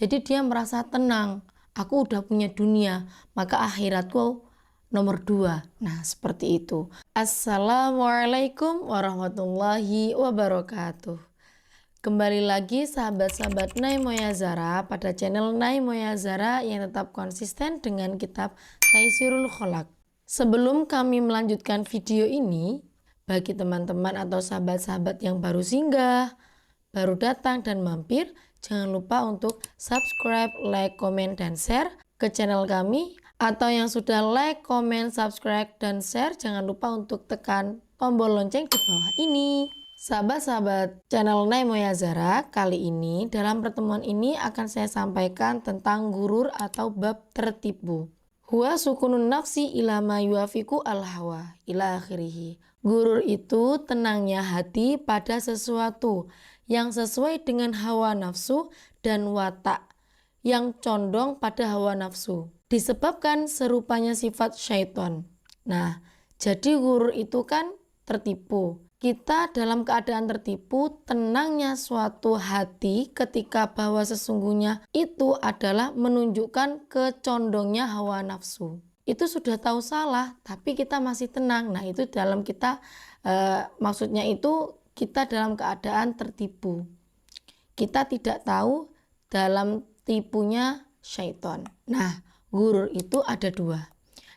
Jadi dia merasa tenang, aku udah punya dunia, maka akhiratku nomor 2. Nah, seperti itu. Assalamualaikum warahmatullahi wabarakatuh. Kembali lagi sahabat-sahabat Nai Moyazara pada channel Nai Moyazara yang tetap konsisten dengan kitab Taisirul Kholaq. Sebelum kami melanjutkan video ini, bagi teman-teman atau sahabat-sahabat yang baru singgah, baru datang dan mampir, jangan lupa untuk subscribe, like, komen, dan share ke channel kami. Atau yang sudah like, komen, subscribe, dan share, jangan lupa untuk tekan tombol lonceng di bawah ini. Sahabat-sahabat channel Nai Moyazara, kali ini dalam pertemuan ini akan saya sampaikan tentang gurur atau bab tertipu. Huwa sukunun nafsi ila ma yuafiku al-hawa ila akhirih. Gurur itu tenangnya hati pada sesuatu yang sesuai dengan hawa nafsu dan watak yang condong pada hawa nafsu. Disebabkan serupanya sifat syaitan. Nah, jadi gurur itu kan tertipu. Kita dalam keadaan tertipu, tenangnya suatu hati ketika bahwa sesungguhnya itu adalah menunjukkan kecondongnya hawa nafsu. Itu sudah tahu salah, tapi kita masih tenang. Nah, itu dalam kita, maksudnya itu kita dalam keadaan tertipu. Kita tidak tahu dalam tipunya syaitan. Nah, gurur itu ada 2.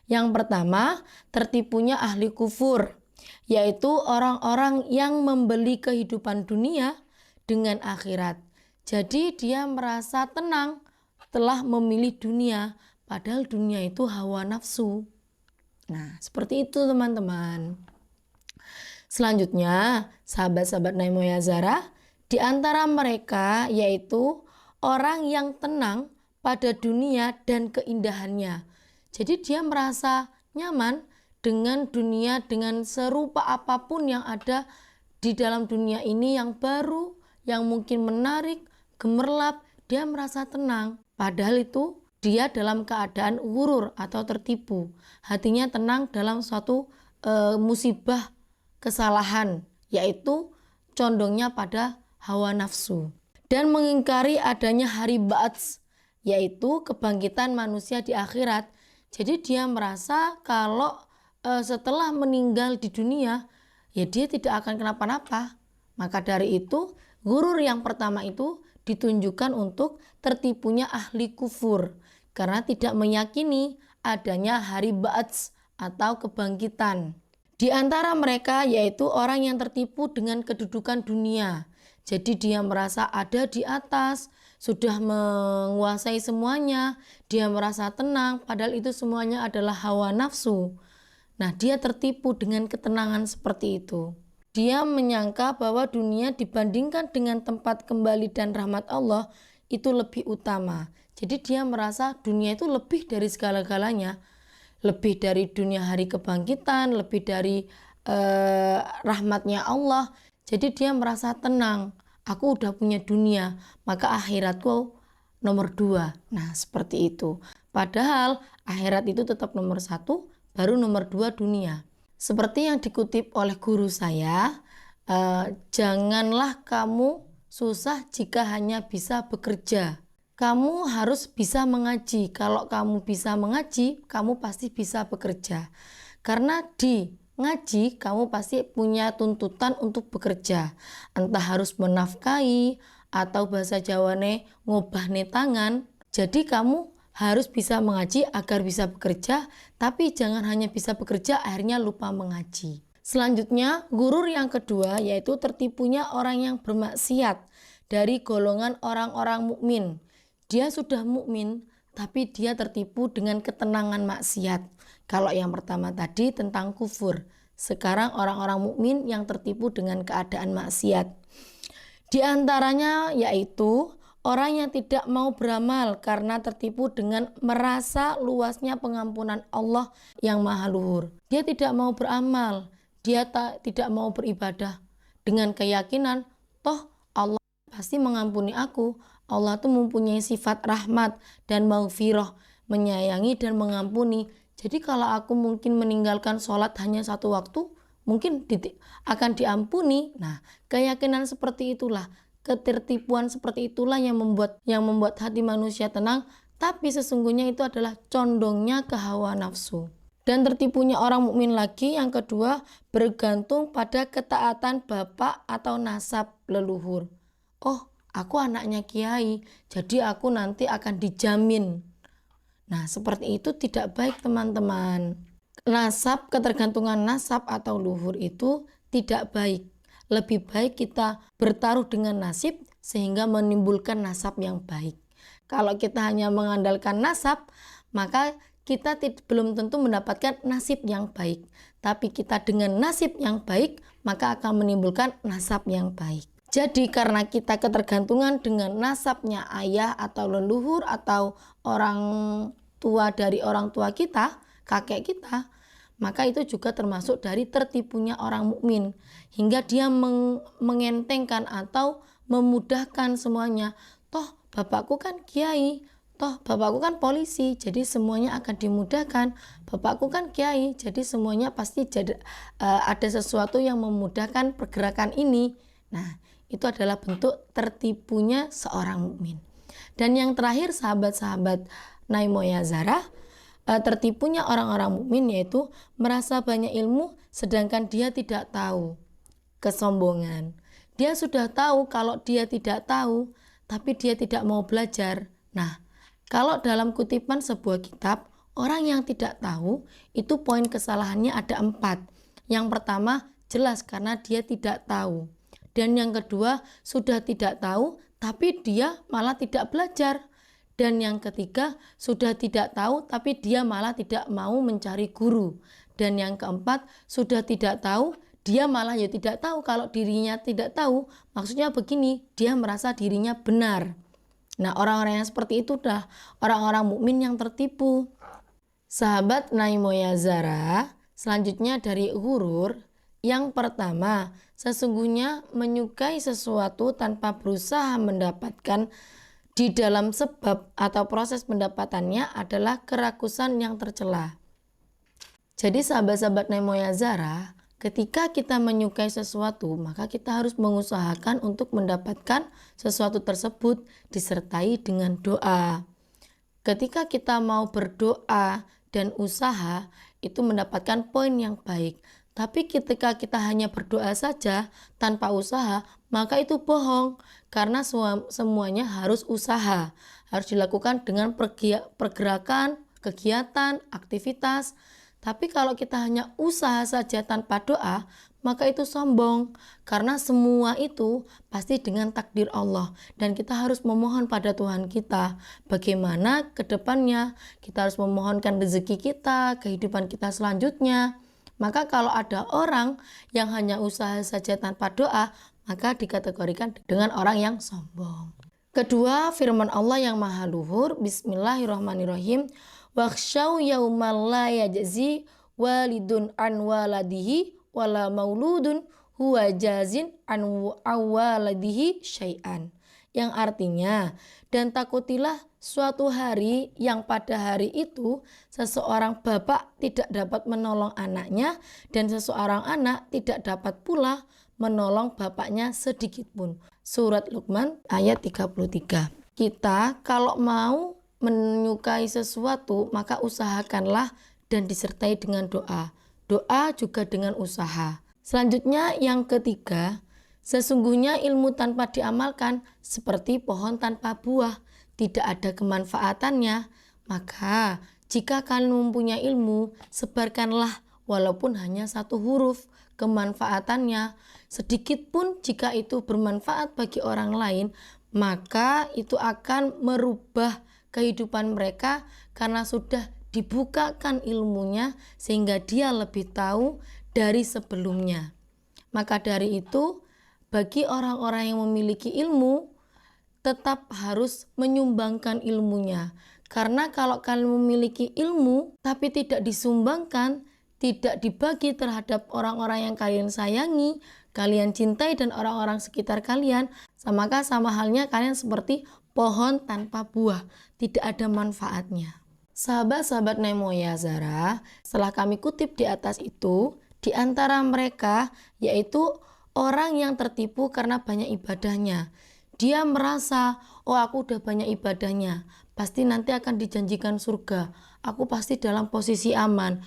Yang pertama, tertipunya ahli kufur, yaitu orang-orang yang membeli kehidupan dunia dengan akhirat. Jadi dia merasa tenang telah memilih dunia, padahal dunia itu hawa nafsu. Nah, seperti itu teman-teman. Selanjutnya, sahabat-sahabat Nai Moyazara, di antara mereka yaitu orang yang tenang pada dunia dan keindahannya. Jadi dia merasa nyaman dengan dunia, dengan serupa apapun yang ada di dalam dunia ini yang baru, yang mungkin menarik, gemerlap, dia merasa tenang. Padahal itu dia dalam keadaan gurur atau tertipu. Hatinya tenang dalam suatu musibah kesalahan, yaitu condongnya pada hawa nafsu. Dan mengingkari adanya hari ba'ats, yaitu kebangkitan manusia di akhirat. Jadi dia merasa kalau setelah meninggal di dunia, ya dia tidak akan kenapa-napa. Maka dari itu, gurur yang pertama itu ditunjukkan untuk tertipunya ahli kufur, karena tidak meyakini adanya hari ba'ats atau kebangkitan. Di antara mereka yaitu orang yang tertipu dengan kedudukan dunia. Jadi dia merasa ada di atas, sudah menguasai semuanya, dia merasa tenang, padahal itu semuanya adalah hawa nafsu. Nah, dia tertipu dengan ketenangan seperti itu. Dia menyangka bahwa dunia dibandingkan dengan tempat kembali dan rahmat Allah itu lebih utama. Jadi dia merasa dunia itu lebih dari segala-galanya. Lebih dari dunia hari kebangkitan, lebih dari rahmatnya Allah. Jadi dia merasa tenang. Aku udah punya dunia, maka akhiratku nomor 2. Nah, seperti itu. Padahal akhirat itu tetap nomor 1, baru nomor 2 dunia. Seperti yang dikutip oleh guru saya, janganlah kamu susah jika hanya bisa bekerja. Kamu harus bisa mengaji. Kalau kamu bisa mengaji, kamu pasti bisa bekerja. Karena di ngaji, kamu pasti punya tuntutan untuk bekerja. Entah harus menafkahi, atau bahasa Jawane ngobahne tangan. Jadi kamu harus bisa mengaji agar bisa bekerja, tapi jangan hanya bisa bekerja akhirnya lupa mengaji. Selanjutnya, gurur yang kedua yaitu tertipunya orang yang bermaksiat dari golongan orang-orang mukmin. Dia sudah mukmin, tapi dia tertipu dengan ketenangan maksiat. Kalau yang pertama tadi tentang kufur, sekarang orang-orang mukmin yang tertipu dengan keadaan maksiat. Di antaranya yaitu orang yang tidak mau beramal karena tertipu dengan merasa luasnya pengampunan Allah yang maha luhur. Dia tidak mau beramal, dia tidak mau beribadah dengan keyakinan, toh Allah pasti mengampuni aku. Allah itu mempunyai sifat rahmat dan maghfirah, menyayangi dan mengampuni. Jadi kalau aku mungkin meninggalkan sholat hanya 1 waktu, mungkin akan diampuni. Nah, keyakinan seperti itulah ketertipuan seperti itulah yang membuat hati manusia tenang, tapi sesungguhnya itu adalah condongnya ke hawa nafsu. Dan tertipunya orang mukmin lagi yang kedua, bergantung pada ketaatan bapak atau nasab leluhur. Oh, aku anaknya kiai, jadi aku nanti akan dijamin. Nah, seperti itu tidak baik, teman-teman. Nasab, ketergantungan nasab atau luhur itu tidak baik. Lebih baik kita bertaruh dengan nasib sehingga menimbulkan nasab yang baik. Kalau kita hanya mengandalkan nasab, maka kita belum tentu mendapatkan nasib yang baik. Tapi kita dengan nasib yang baik, maka akan menimbulkan nasab yang baik. Jadi karena kita ketergantungan dengan nasabnya ayah atau leluhur atau orang tua dari orang tua kita, kakek kita, maka itu juga termasuk dari tertipunya orang mukmin, hingga dia mengentengkan atau memudahkan semuanya. Toh bapakku kan kiai, toh bapakku kan polisi, jadi semuanya akan dimudahkan. Bapakku kan kiai, jadi semuanya pasti ada sesuatu yang memudahkan pergerakan ini. Nah, itu adalah bentuk tertipunya seorang mukmin. Dan yang terakhir, sahabat-sahabat Naimoya Zara, tertipunya orang-orang mukmin yaitu merasa banyak ilmu sedangkan dia tidak tahu. Kesombongan. Dia sudah tahu kalau dia tidak tahu, tapi dia tidak mau belajar. Nah, kalau dalam kutipan sebuah kitab, orang yang tidak tahu itu poin kesalahannya ada 4. Yang pertama, jelas karena dia tidak tahu. Dan yang kedua, sudah tidak tahu tapi dia malah tidak belajar. Dan yang ketiga, sudah tidak tahu tapi dia malah tidak mau mencari guru. Dan yang keempat, sudah tidak tahu, dia malah tidak tahu kalau dirinya tidak tahu. Maksudnya begini, dia merasa dirinya benar. Nah, orang-orang yang seperti itu dah orang-orang mukmin yang tertipu. Sahabat Naimoya Zara, selanjutnya dari ghurur. Yang pertama, sesungguhnya menyukai sesuatu tanpa berusaha mendapatkan di dalam sebab atau proses pendapatannya adalah kerakusan yang tercela. Jadi sahabat-sahabat Naimoya Zara, ketika kita menyukai sesuatu, maka kita harus mengusahakan untuk mendapatkan sesuatu tersebut disertai dengan doa. Ketika kita mau berdoa dan usaha, itu mendapatkan poin yang baik. Tapi ketika kita hanya berdoa saja tanpa usaha, maka itu bohong. Karena semuanya harus usaha. Harus dilakukan dengan pergerakan, kegiatan, aktivitas. Tapi kalau kita hanya usaha saja tanpa doa, maka itu sombong. Karena semua itu pasti dengan takdir Allah. Dan kita harus memohon pada Tuhan kita. Bagaimana ke depannya kita harus memohonkan rezeki kita, kehidupan kita selanjutnya. Maka kalau ada orang yang hanya usaha saja tanpa doa, maka dikategorikan dengan orang yang sombong. Kedua, firman Allah yang maha luhur, Bismillahirrahmanirrahim. Wakhshaw yaumal la yajzi walidun an waladihi wala mauludun huwa jazin an waladihi syai'an. Yang artinya, dan takutilah suatu hari yang pada hari itu seseorang bapak tidak dapat menolong anaknya dan seseorang anak tidak dapat pula menolong bapaknya sedikit pun. Surat Luqman ayat 33. Kita kalau mau menyukai sesuatu maka usahakanlah dan disertai dengan doa. Doa juga dengan usaha. Selanjutnya yang ketiga, sesungguhnya ilmu tanpa diamalkan seperti pohon tanpa buah, tidak ada kemanfaatannya. Maka jika kalian mempunyai ilmu, sebarkanlah walaupun hanya 1 huruf kemanfaatannya. Sedikit pun jika itu bermanfaat bagi orang lain, maka itu akan merubah kehidupan mereka karena sudah dibukakan ilmunya sehingga dia lebih tahu dari sebelumnya. Maka dari itu, bagi orang-orang yang memiliki ilmu, tetap harus menyumbangkan ilmunya. Karena kalau kalian memiliki ilmu, tapi tidak disumbangkan, tidak dibagi terhadap orang-orang yang kalian sayangi, kalian cintai dan orang-orang sekitar kalian, maka sama halnya kalian seperti pohon tanpa buah, tidak ada manfaatnya. Sahabat-sahabat Naimoya Zara, setelah kami kutip di atas itu, di antara mereka yaitu orang yang tertipu karena banyak ibadahnya. Dia merasa, oh aku udah banyak ibadahnya, pasti nanti akan dijanjikan surga. Aku pasti dalam posisi aman.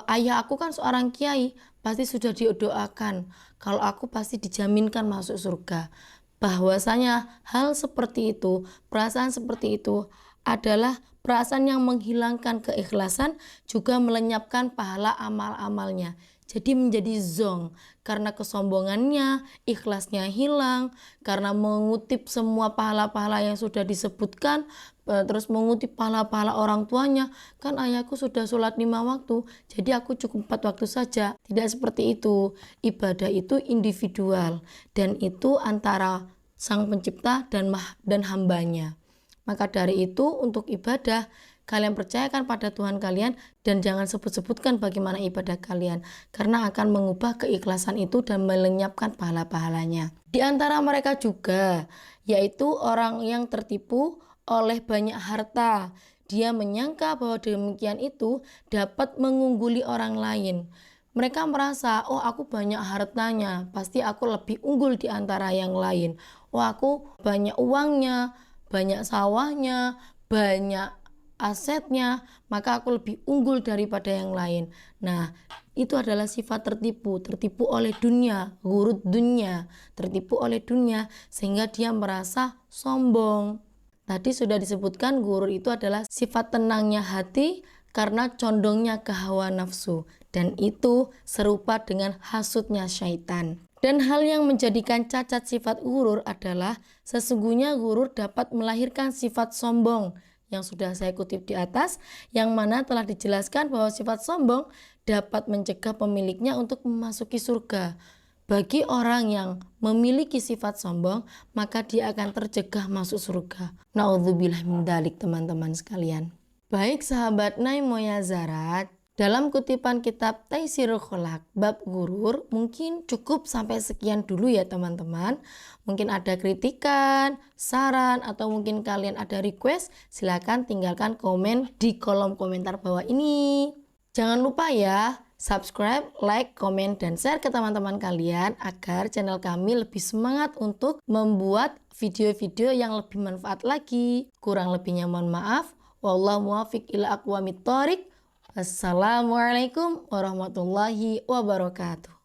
Ayah aku kan seorang kiai, pasti sudah didoakan. Kalau aku pasti dijaminkan masuk surga. Bahwasanya hal seperti itu, perasaan seperti itu adalah perasaan yang menghilangkan keikhlasan, juga melenyapkan pahala amal-amalnya. Jadi menjadi zong karena kesombongannya, ikhlasnya hilang, karena mengutip semua pahala-pahala yang sudah disebutkan, terus mengutip pahala-pahala orang tuanya. Kan ayahku sudah sholat 5 waktu, jadi aku cukup 4 waktu saja. Tidak seperti itu. Ibadah itu individual dan itu antara Sang Pencipta dan hambanya. Maka dari itu untuk ibadah kalian percayakan pada Tuhan kalian dan jangan sebut-sebutkan bagaimana ibadah kalian karena akan mengubah keikhlasan itu dan melenyapkan pahala-pahalanya. Di antara mereka juga yaitu orang yang tertipu oleh banyak harta. Dia menyangka bahwa demikian itu dapat mengungguli orang lain. Mereka merasa, oh aku banyak hartanya, pasti aku lebih unggul di antara yang lain. Oh aku banyak uangnya, banyak sawahnya, banyak asetnya, maka aku lebih unggul daripada yang lain. Nah, itu adalah sifat tertipu oleh dunia, gurut dunia, tertipu oleh dunia sehingga dia merasa sombong. Tadi sudah disebutkan gurur itu adalah sifat tenangnya hati karena condongnya ke hawa nafsu dan itu serupa dengan hasutnya syaitan. Dan hal yang menjadikan cacat sifat gurur adalah sesungguhnya gurur dapat melahirkan sifat sombong yang sudah saya kutip di atas, yang mana telah dijelaskan bahwa sifat sombong dapat mencegah pemiliknya untuk memasuki surga. Bagi orang yang memiliki sifat sombong, maka dia akan tercegah masuk surga. Na'udzubillah min dzalik, teman-teman sekalian. Baik sahabat Naimoya Zara, dalam kutipan kitab Taisirul Kholaq bab gurur mungkin cukup sampai sekian dulu ya teman-teman. Mungkin ada kritikan, saran, atau mungkin kalian ada request, silakan tinggalkan komen di kolom komentar bawah ini. Jangan lupa ya, subscribe, like, komen, dan share ke teman-teman kalian agar channel kami lebih semangat untuk membuat video-video yang lebih manfaat lagi. Kurang lebihnya mohon maaf. Wallahu muwaffiq ila aqwamit thoriq. Assalamualaikum warahmatullahi wabarakatuh.